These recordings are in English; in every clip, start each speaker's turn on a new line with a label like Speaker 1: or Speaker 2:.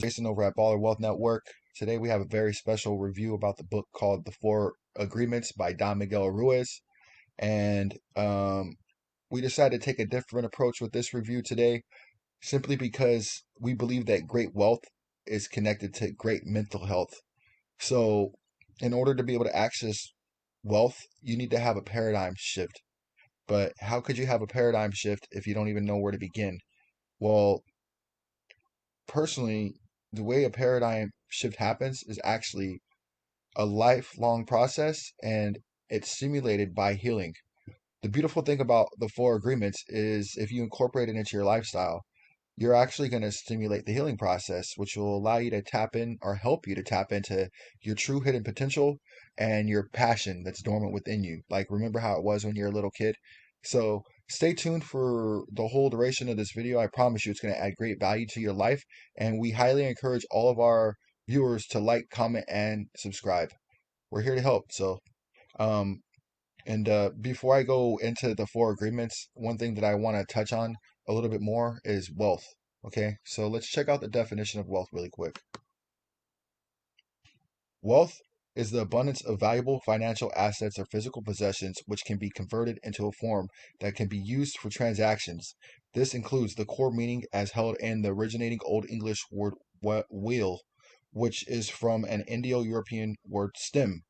Speaker 1: Jason over at Ballerwealthnetwork. Today we have a very special review about the book called The Four Agreements by Don Miguel Ruiz. And we decided to take a different approach with this review today simply because we believe that great wealth is connected to great mental health. So, in order to be able to access wealth, you need to have a paradigm shift. But how could you have a paradigm shift if you don't even know where to begin? Well, personally, the way a paradigm shift happens is actually a lifelong process and it's stimulated by healing. The beautiful thing about the four agreements is if you incorporate it into your lifestyle, you're actually going to stimulate the healing process, which will allow you to tap in or help you to tap into your true hidden potential and your passion that's dormant within you. Like, remember how it was when you're a little kid? So, stay tuned for the whole duration of this video. I promise you it's going to add great value to your life. And we highly encourage all of our viewers to like, comment, and subscribe. We're here to help. Um, before I go into the four agreements, one thing that I want to touch on a little bit more is wealth. Okay, so let's check out the definition of wealth really quick. Wealth is the abundance of valuable financial assets or physical possessions which can be converted into a form that can be used for transactions. This includes the core meaning as held in the originating Old English word wheel, which is from an Indo-European word stem.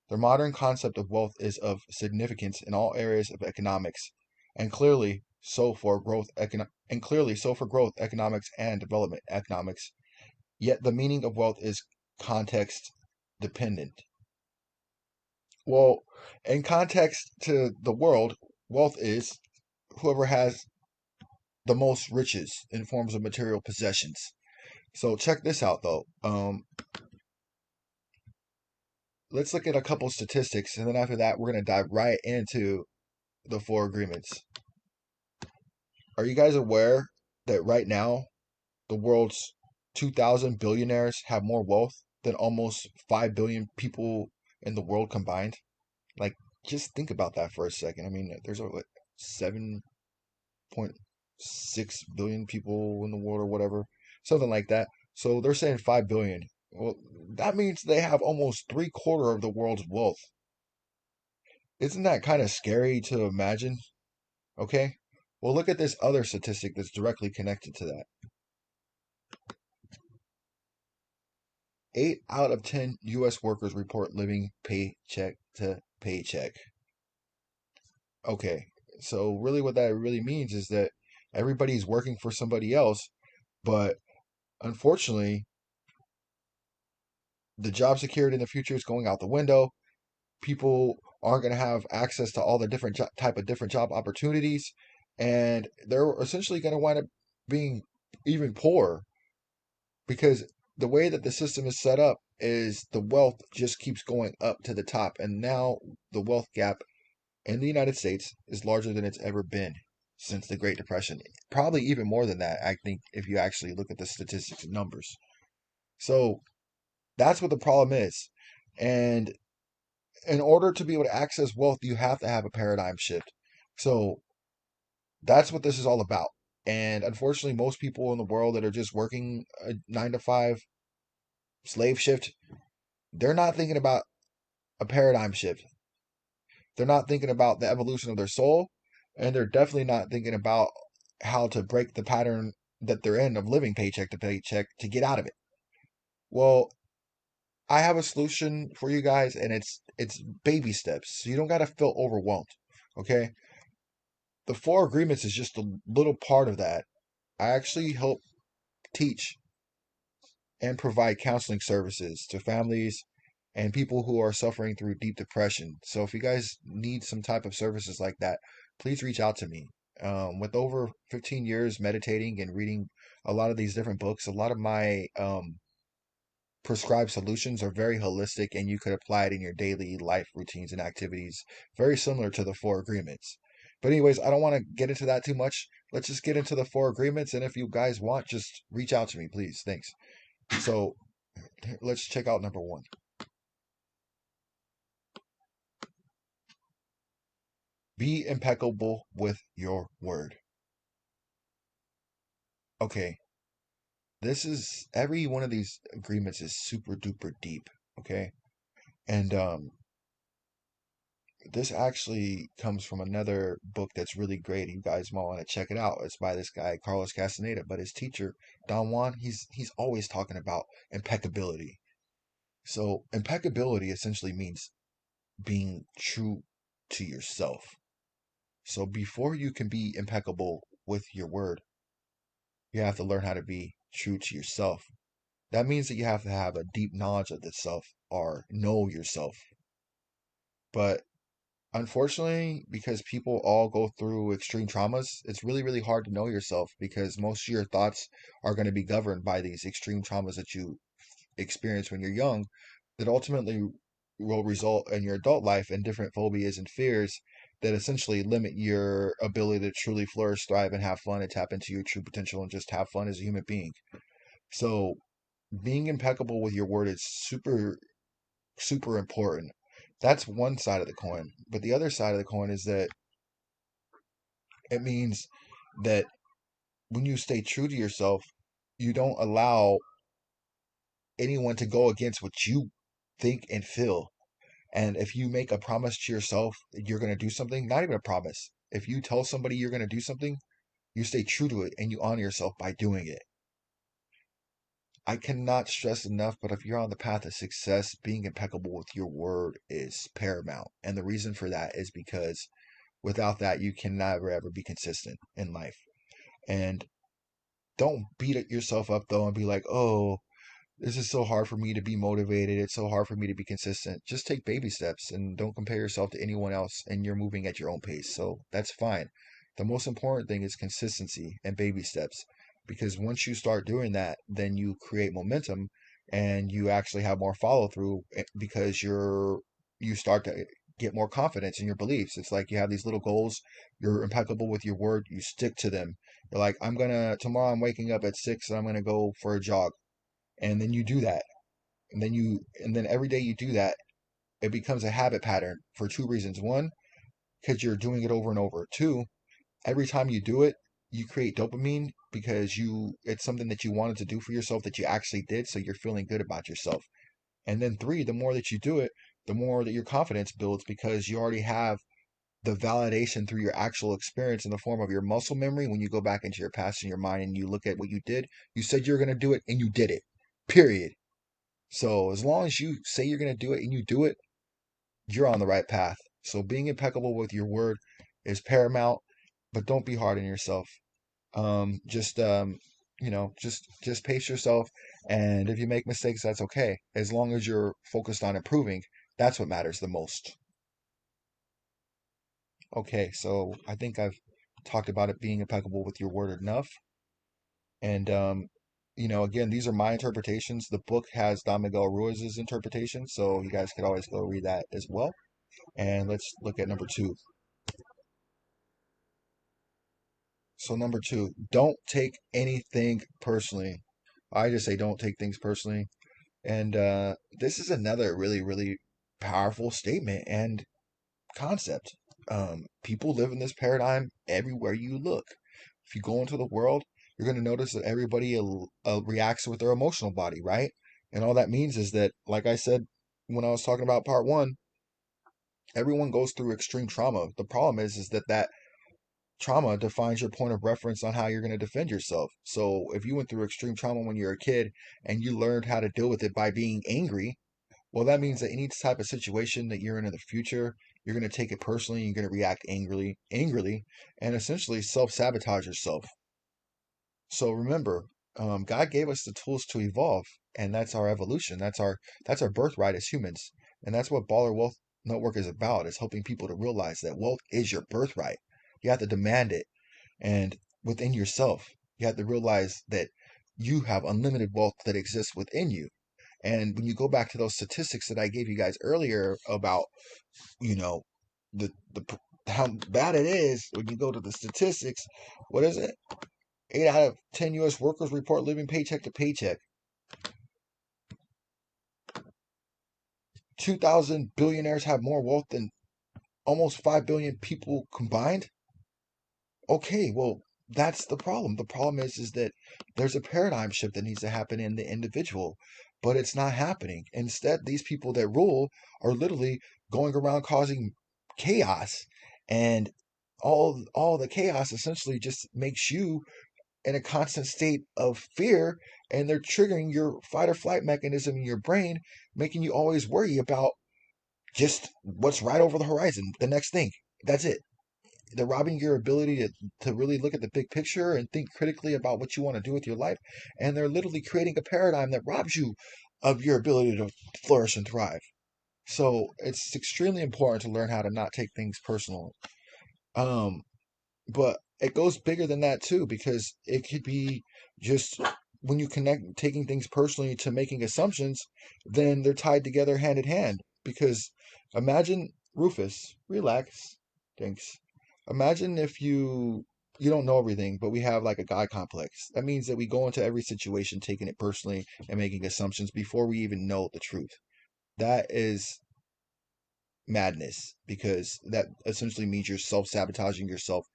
Speaker 1: The modern concept of wealth is of significance in all areas of economics, and clearly so for growth economics and development economics. Yet the meaning of wealth is context dependent. Well, in context to the world, wealth is whoever has the most riches in forms of material possessions. So check this out though. Let's look at a couple statistics, and then after that, we're gonna dive right into the four agreements. Are you guys aware that right now the world's 2,000 billionaires have more wealth than almost 5 billion people in the world combined? Like, just think about that for a second. I mean, there's what, 7.6 billion people in the world or whatever, something like that. So they're saying 5 billion. Well, that means they have almost three-quarter of the world's wealth. Isn't that kind of scary to imagine? Okay. Well, look at this other statistic that's directly connected to that. 8 out of 10 U.S. workers report living paycheck to paycheck. Okay, so really what that really means is that everybody's working for somebody else, but unfortunately, the job security in the future is going out the window. People aren't going to have access to all the different job opportunities, and they're essentially going to wind up being even poorer because the way that the system is set up is the wealth just keeps going up to the top, and now the wealth gap in the United States is larger than it's ever been since the Great Depression. Probably even more than that, I think, if you actually look at the statistics and numbers. So that's what the problem is. And in order to be able to access wealth, you have to have a paradigm shift. So that's what this is all about. And unfortunately, most people in the world that are just working a 9 to 5 slave shift, they're not thinking about a paradigm shift. They're not thinking about the evolution of their soul, and they're definitely not thinking about how to break the pattern that they're in of living paycheck to paycheck to get out of it. Well, I have a solution for you guys, and it's baby steps. So you don't got to feel overwhelmed. Okay? The four agreements is just a little part of that. I actually help teach and provide counseling services to families and people who are suffering through deep depression. So if you guys need some type of services like that, please reach out to me. With over 15 years meditating and reading a lot of these different books, a lot of my prescribed solutions are very holistic and you could apply it in your daily life routines and activities, very similar to the four agreements. But anyways, I don't want to get into that too much. Let's just get into the four agreements. And if you guys want, just reach out to me, please. Thanks. So let's check out number one. Be impeccable with your word. Okay. every one of these agreements is super duper deep. Okay. And this actually comes from another book that's really great. You guys might want to check it out. It's by this guy, Carlos Castaneda, but his teacher, Don Juan, he's always talking about impeccability. So impeccability essentially means being true to yourself. So before you can be impeccable with your word, you have to learn how to be true to yourself. That means that you have to have a deep knowledge of the self or know yourself. But unfortunately, because people all go through extreme traumas, it's really, really hard to know yourself because most of your thoughts are going to be governed by these extreme traumas that you experience when you're young, that ultimately will result in your adult life in different phobias and fears that essentially limit your ability to truly flourish, thrive, and have fun and tap into your true potential and just have fun as a human being. So, being impeccable with your word is super, super important. That's one side of the coin. But the other side of the coin is that it means that when you stay true to yourself, you don't allow anyone to go against what you think and feel. And if you make a promise to yourself that you're going to do something, not even a promise, if you tell somebody you're going to do something, you stay true to it and you honor yourself by doing it. I cannot stress enough, but if you're on the path of success, being impeccable with your word is paramount. And the reason for that is because without that, you can never ever be consistent in life. And don't beat yourself up though and be like, oh, this is so hard for me to be motivated. It's so hard for me to be consistent. Just take baby steps and don't compare yourself to anyone else, and you're moving at your own pace. So that's fine. The most important thing is consistency and baby steps, because once you start doing that, then you create momentum and you actually have more follow through because you start to get more confidence in your beliefs. It's like you have these little goals, you're impeccable with your word, you stick to them. You're like, tomorrow I'm waking up at 6 and I'm gonna go for a jog, and then you do that, and then every day you do that, it becomes a habit pattern for two reasons. One, because you're doing it over and over. Two, every time you do it, you create dopamine because you it's something that you wanted to do for yourself that you actually did, so you're feeling good about yourself. And then three, the more that you do it, the more that your confidence builds because you already have the validation through your actual experience in the form of your muscle memory. When you go back into your past in your mind and you look at what you did, you said you're going to do it and you did it, period. So as long as you say you're going to do it and you do it, you're on the right path. So being impeccable with your word is paramount, but don't be hard on yourself. Just just pace yourself, and if you make mistakes, that's okay. As long as you're focused on improving, that's what matters the most. Okay, so I think I've talked about it being impeccable with your word enough. And again, these are my interpretations. The book has Don Miguel Ruiz's interpretation, so you guys could always go read that as well. And let's look at number two. So number two, don't take anything personally. I just say don't take things personally. And this is another really, really powerful statement and concept. People live in this paradigm everywhere you look. If you go into the world, you're going to notice that everybody reacts with their emotional body, right? And all that means is that, like I said when I was talking about part one, everyone goes through extreme trauma. The problem is that trauma defines your point of reference on how you're going to defend yourself. So if you went through extreme trauma when you were a kid and you learned how to deal with it by being angry, well, that means that any type of situation that you're in the future, you're going to take it personally. You're going to react angrily, and essentially self-sabotage yourself. So remember, God gave us the tools to evolve, and that's our evolution. That's our birthright as humans, and that's what Baller Wealth Network is about. Is helping people to realize that wealth is your birthright. You have to demand it, and within yourself, you have to realize that you have unlimited wealth that exists within you. And when you go back to those statistics that I gave you guys earlier about, you know, the how bad it is when you go to the statistics, what is it? 8 out of 10 U.S. workers report living paycheck to paycheck. 2,000 billionaires have more wealth than almost 5 billion people combined. Okay, well, that's the problem. The problem is that there's a paradigm shift that needs to happen in the individual, but it's not happening. Instead, these people that rule are literally going around causing chaos, and all the chaos essentially just makes you in a constant state of fear, and they're triggering your fight or flight mechanism in your brain, making you always worry about just what's right over the horizon, the next thing. That's it. They're robbing your ability to really look at the big picture and think critically about what you want to do with your life. And they're literally creating a paradigm that robs you of your ability to flourish and thrive. So it's extremely important to learn how to not take things personal. Um, but it goes bigger than that too, because it could be just when you connect taking things personally to making assumptions, then they're tied together hand in hand. Because imagine, Rufus, relax, thanks. Imagine if you don't know everything, but we have like a God complex. That means that we go into every situation taking it personally and making assumptions before we even know the truth. That is madness, because that essentially means you're self-sabotaging yourself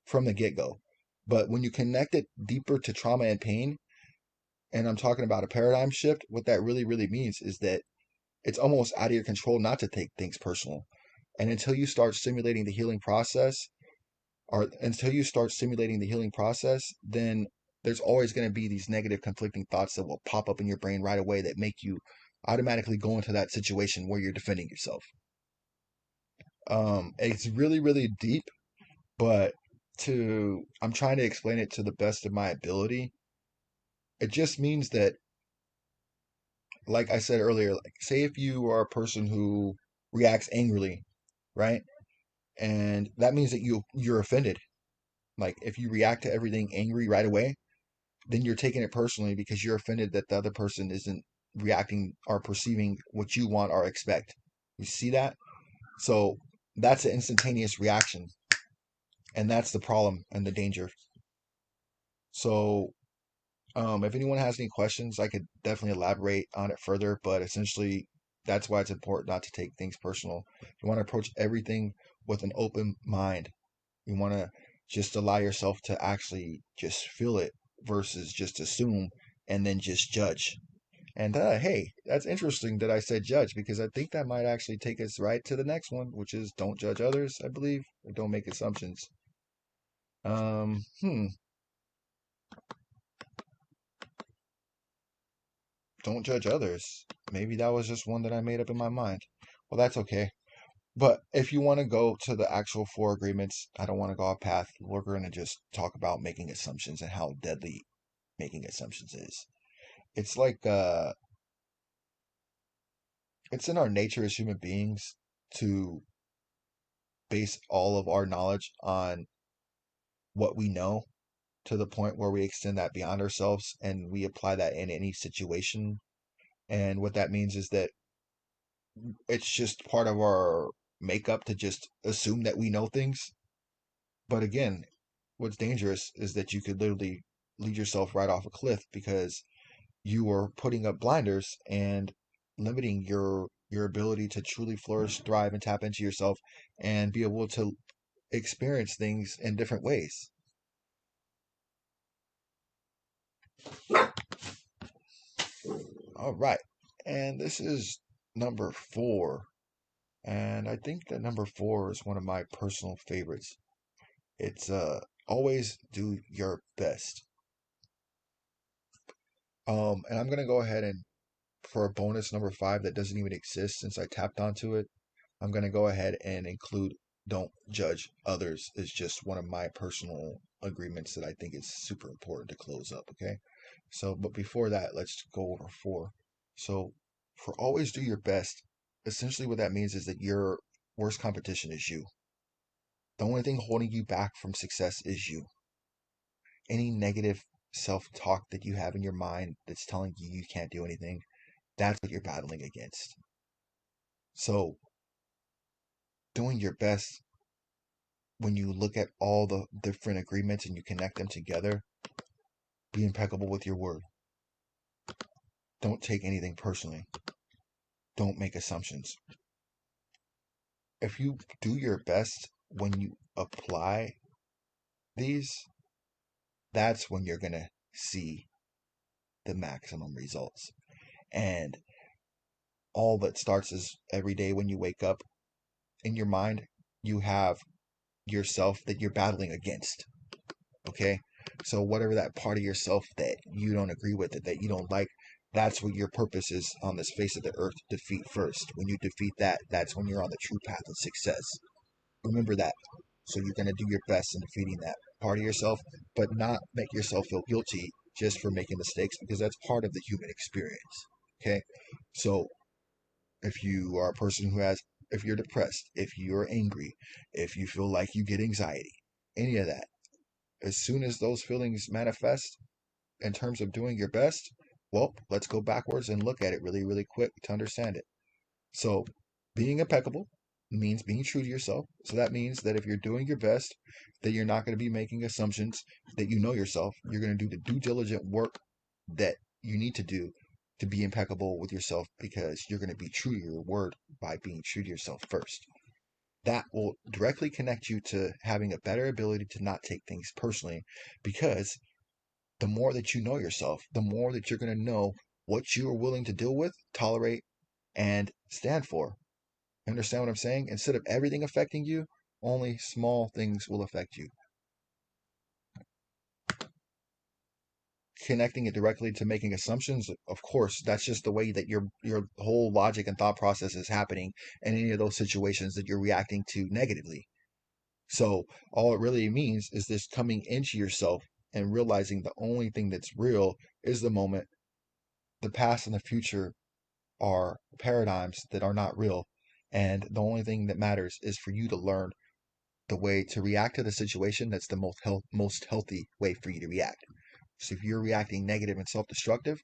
Speaker 1: from the get go. But when you connect it deeper to trauma and pain, and I'm talking about a paradigm shift, what that really, really means is that it's almost out of your control not to take things personal. And until you start stimulating the healing process, or until you start stimulating the healing process, then there's always going to be these negative conflicting thoughts that will pop up in your brain right away that make you automatically go into that situation where you're defending yourself. It's really, really deep, but I'm trying to explain it to the best of my ability. It just means that, like I said earlier, like say if you are a person who reacts angrily, right? And that means that you're offended. Like if you react to everything angry right away, then you're taking it personally because you're offended that the other person isn't reacting or perceiving what you want or expect. You see that? So that's an instantaneous reaction, and that's the problem and the danger. So if anyone has any questions, I could definitely elaborate on it further, but essentially, that's why it's important not to take things personal. You want to approach everything with an open mind. You want to just allow yourself to actually just feel it versus just assume and then just judge. And hey, that's interesting that I said judge, because I think that might actually take us right to the next one, which is don't judge others, I believe, or don't make assumptions. Um, hmm, don't judge others. Maybe that was just one that I made up in my mind. Well, that's okay. But if you want to go to the actual four agreements, I don't want to go off path. We're going to just talk about making assumptions and how deadly making assumptions is. It's like it's in our nature as human beings to base all of our knowledge on what we know, to the point where we extend that beyond ourselves and we apply that in any situation. And what that means is that it's just part of our makeup to just assume that we know things. But again, what's dangerous is that you could literally lead yourself right off a cliff because you are putting up blinders and limiting your ability to truly flourish, thrive, and tap into yourself and be able to experience things in different ways. All right. And this is number 4. And I think that number 4 is one of my personal favorites. It's always do your best. And I'm gonna go ahead and, for a bonus number 5 that doesn't even exist since I tapped onto it, I'm gonna go ahead and include don't judge others is just one of my personal agreements that I think is super important to close up, okay? So, but before that, let's go over 4. So, for always do your best, essentially what that means is that your worst competition is you. The only thing holding you back from success is you. Any negative self-talk that you have in your mind that's telling you you can't do anything, that's what you're battling against. So, doing your best, when you look at all the different agreements and you connect them together, be impeccable with your word. Don't take anything personally. Don't make assumptions. If you do your best when you apply these, that's when you're going to see the maximum results. And all that starts is every day when you wake up, in your mind, you have yourself that you're battling against. Okay? So whatever that part of yourself that you don't agree with, that you don't like, that's what your purpose is on this face of the earth to defeat first. When you defeat that, that's when you're on the true path of success. Remember that. So you're going to do your best in defeating that part of yourself, but not make yourself feel guilty just for making mistakes, because that's part of the human experience. Okay? So if you are a person who has, if you're depressed, if you're angry, if you feel like you get anxiety, any of that, as soon as those feelings manifest in terms of doing your best, well, let's go backwards and look at it really, really quick to understand it. So, being impeccable means being true to yourself. So that means that if you're doing your best, that you're not going to be making assumptions, that you know yourself. You're going to do the due diligent work that you need to do to be impeccable with yourself, because you're going to be true to your word by being true to yourself first. That will directly connect you to having a better ability to not take things personally, because the more that you know yourself, the more that you're going to know what you are willing to deal with, tolerate, and stand for. Understand what I'm saying? Instead of everything affecting you, only small things will affect you. Connecting it directly to making assumptions, of course, that's just the way that your whole logic and thought process is happening in any of those situations that you're reacting to negatively. So all it really means is this coming into yourself and realizing the only thing that's real is the moment. The past and the future are paradigms that are not real. And the only thing that matters is for you to learn the way to react to the situation that's the most healthy way for you to react. So if you're reacting negative and self-destructive,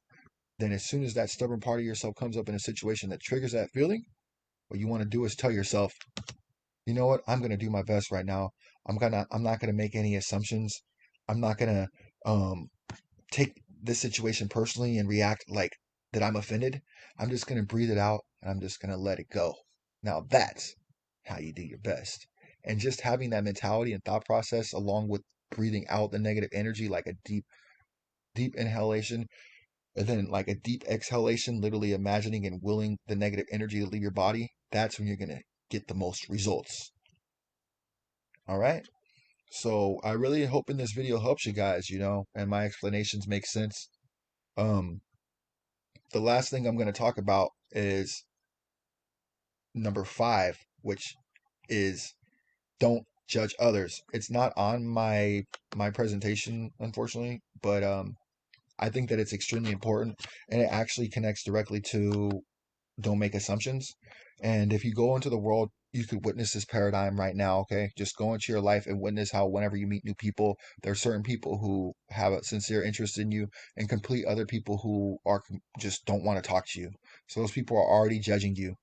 Speaker 1: then as soon as that stubborn part of yourself comes up in a situation that triggers that feeling, what you want to do is tell yourself, you know what, I'm gonna do my best right now. I'm not gonna make any assumptions. I'm not gonna um take this situation personally and react like that I'm offended. I'm just gonna breathe it out and I'm just gonna let it go. Now that's how you do your best. And just having that mentality and thought process along with breathing out the negative energy, like a deep inhalation and then like a deep exhalation, literally imagining and willing the negative energy to leave your body, that's when you're gonna get the most results. All right. So I really hope in this video helps you guys, and my explanations make sense. Um, the last thing I'm going to talk about is number 5, which is don't judge others. It's not on my presentation, unfortunately, but I think that it's extremely important, and it actually connects directly to don't make assumptions. And if you go into the world, you could witness this paradigm right now, okay? Just go into your life and witness how whenever you meet new people, there are certain people who have a sincere interest in you and complete other people who are just don't want to talk to you. So those people are already judging you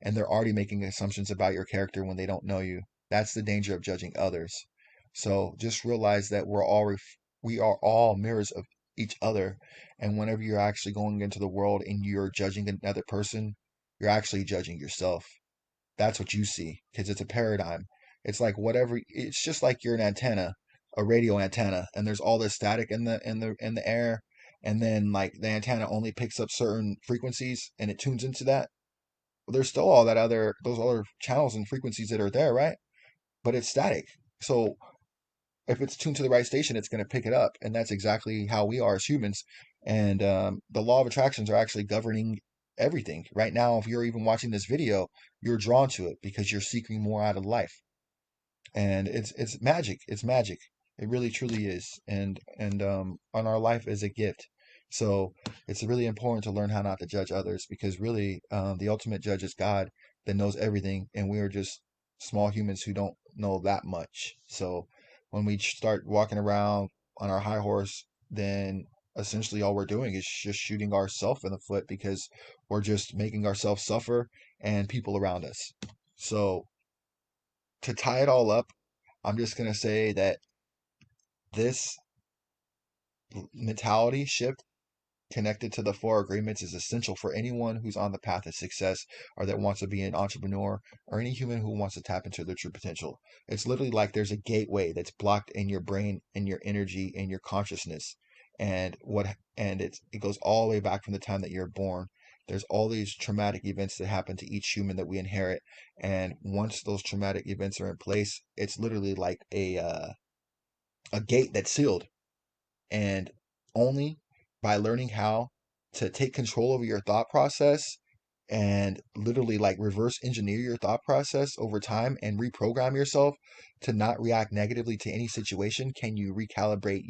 Speaker 1: and they're already making assumptions about your character when they don't know you. That's the danger of judging others. So just realize that we are all mirrors of each other. And whenever you're actually going into the world and you're judging another person, you're actually judging yourself. That's what you see, because it's a paradigm. It's like whatever. It's just like you're an antenna, a radio antenna, and there's all this static in the air, and then like the antenna only picks up certain frequencies and it tunes into that. Well, there's still all that other those other channels and frequencies that are there, right? But it's static. So if it's tuned to the right station, it's going to pick it up. And that's exactly how we are as humans. And the law of attractions are actually governing everything. Right now, if you're even watching this video, you're drawn to it because you're seeking more out of life. And it's magic. It's magic. It really truly is. And on our life is a gift. So it's really important to learn how not to judge others, because really the ultimate judge is God that knows everything, and we are just small humans who don't know that much. So when we start walking around on our high horse, then essentially all we're doing is just shooting ourselves in the foot, because we're just making ourselves suffer and people around us. So to tie it all up, I'm just going to say that this mentality shift connected to the four agreements is essential for anyone who's on the path of success or that wants to be an entrepreneur or any human who wants to tap into their true potential. It's literally like there's a gateway that's blocked in your brain, in your energy, in your consciousness. And it goes all the way back from the time that you're born. There's all these traumatic events that happen to each human that we inherit. And once those traumatic events are in place, it's literally like a gate that's sealed, and only by learning how to take control over your thought process and literally like reverse engineer your thought process over time and reprogram yourself to not react negatively to any situation can you recalibrate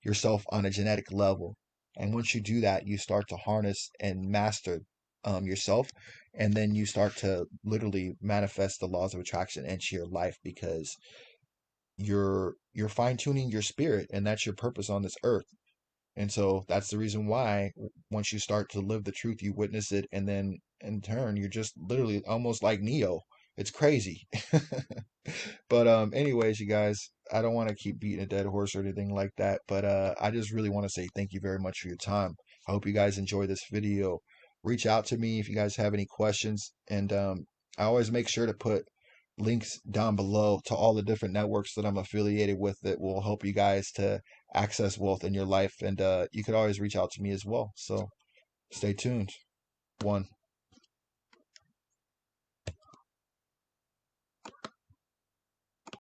Speaker 1: yourself on a genetic level. And once you do that, you start to harness and master yourself, and then you start to literally manifest the laws of attraction into your life because you're fine tuning your spirit, and that's your purpose on this earth. And so that's the reason why once you start to live the truth, you witness it, and then in turn, you're just literally almost like Neo. It's crazy. But anyways, you guys, I don't want to keep beating a dead horse or anything like that, but I just really want to say thank you very much for your time. I hope you guys enjoy this video. Reach out to me if you guys have any questions, and I always make sure to put links down below to all the different networks that I'm affiliated with that will help you guys to access wealth in your life. And you could always reach out to me as well. So stay tuned. One.